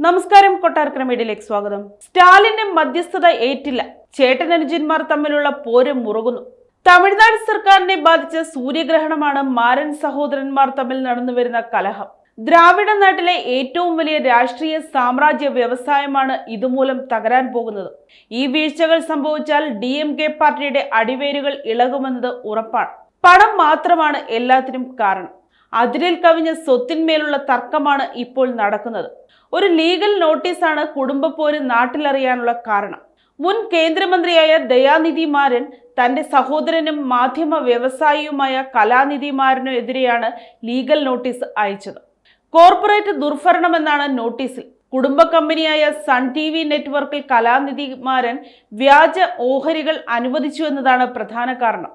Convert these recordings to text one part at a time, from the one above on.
നമസ്കാരം, കൊട്ടാരക്കര മീഡിയയിലേക്ക് സ്വാഗതം. സ്റ്റാലിന്റെ മധ്യസ്ഥത ഏറ്റില്ല, ചേട്ടനനുജന്മാർ തമ്മിലുള്ള പോര് മുറുകുന്നു. തമിഴ്നാട് സർക്കാരിനെ ബാധിച്ച സൂര്യഗ്രഹണമാണ് മാരൻ സഹോദരന്മാർ തമ്മിൽ നടന്നുവരുന്ന കലഹം. ദ്രാവിഡ നാട്ടിലെ ഏറ്റവും വലിയ രാഷ്ട്രീയ സാമ്രാജ്യ വ്യവസായമാണ് ഇതുമൂലം തകരാൻ പോകുന്നത്. ഈ വീഴ്ചകൾ സംഭവിച്ചാൽ DMK പാർട്ടിയുടെ അടിവേരുകൾ ഇളകുമെന്നത് ഉറപ്പാണ്. പണം മാത്രമാണ് എല്ലാത്തിനും കാരണം. അതിരിൽ കവിഞ്ഞ സ്വത്തിന്മേലുള്ള തർക്കമാണ് ഇപ്പോൾ നടക്കുന്നത്. ഒരു ലീഗൽ നോട്ടീസാണ് കുടുംബപ്പോര് നാട്ടിലറിയാനുള്ള കാരണം. മുൻ കേന്ദ്രമന്ത്രിയായ ദയാനിധി മാരൻ തന്റെ സഹോദരനും മാധ്യമ വ്യവസായിയുമായ കലാനിധി മാരനും എതിരെയാണ് ലീഗൽ നോട്ടീസ് അയച്ചത്. കോർപ്പറേറ്റ് ദുർഭരണമെന്നാണ് നോട്ടീസിൽ. കുടുംബ കമ്പനിയായ സൺ TV നെറ്റ്വർക്കിൽ കലാനിധി മാരൻ വ്യാജ ഓഹരികൾ അനുവദിച്ചു എന്നതാണ് പ്രധാന കാരണം.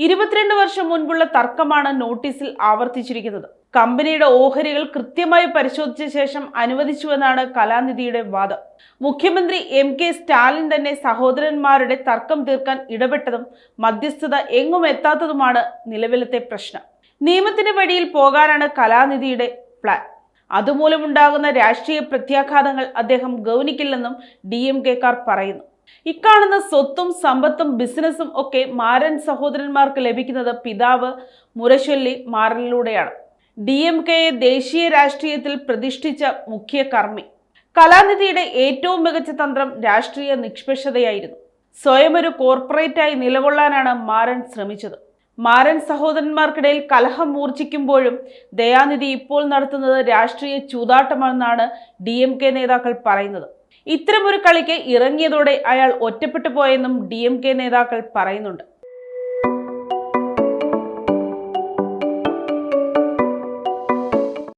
22 വർഷം മുൻപുള്ള തർക്കമാണ് നോട്ടീസിൽ ആവർത്തിച്ചിരിക്കുന്നത്. കമ്പനിയുടെ ഓഹരികൾ കൃത്യമായി പരിശോധിച്ച ശേഷം അനുവദിച്ചുവെന്നാണ് കലാനിധിയുടെ വാദം. മുഖ്യമന്ത്രി MK സ്റ്റാലിൻ തന്നെ സഹോദരന്മാരുടെ തർക്കം തീർക്കാൻ ഇടപെട്ടതും മധ്യസ്ഥത എങ്ങും എത്താത്തതുമാണ് നിലവിലത്തെ പ്രശ്നം. നിയമത്തിന്റെ വഴിയിൽ പോകാനാണ് കലാനിധിയുടെ പ്ലാൻ. അതുമൂലമുണ്ടാകുന്ന രാഷ്ട്രീയ പ്രത്യാഘാതങ്ങൾ അദ്ദേഹം ഗൗനിക്കില്ലെന്നും DMK-കാർ പറയുന്നു. ഇക്കാണുന്ന സ്വത്തും സമ്പത്തും ബിസിനസ്സും ഒക്കെ മാരൻ സഹോദരന്മാർക്ക് ലഭിക്കുന്നത് പിതാവ് മുരശൊല്ലി മാരനിലൂടെയാണ്. DMK-യെ ദേശീയ രാഷ്ട്രീയത്തിൽ പ്രതിഷ്ഠിച്ച മുഖ്യ കർമ്മി. കലാനിധിയുടെ ഏറ്റവും മികച്ച തന്ത്രം രാഷ്ട്രീയ നിഷ്പക്ഷതയായിരുന്നു. സ്വയം ഒരു കോർപ്പറേറ്റായി നിലകൊള്ളാനാണ് മാരൻ ശ്രമിച്ചത്. മാരൻ സഹോദരന്മാർക്കിടയിൽ കലഹം മൂർച്ഛിക്കുമ്പോഴും ദയാനിധി ഇപ്പോൾ നടത്തുന്നത് രാഷ്ട്രീയ ചൂതാട്ടമാണെന്നാണ് DMK നേതാക്കൾ പറയുന്നത്. ഇത്തരമൊരു കളിക്ക് ഇറങ്ങിയതോടെ അയാൾ ഒറ്റപ്പെട്ടു പോയെന്നും DMK നേതാക്കൾ പറയുന്നുണ്ട്.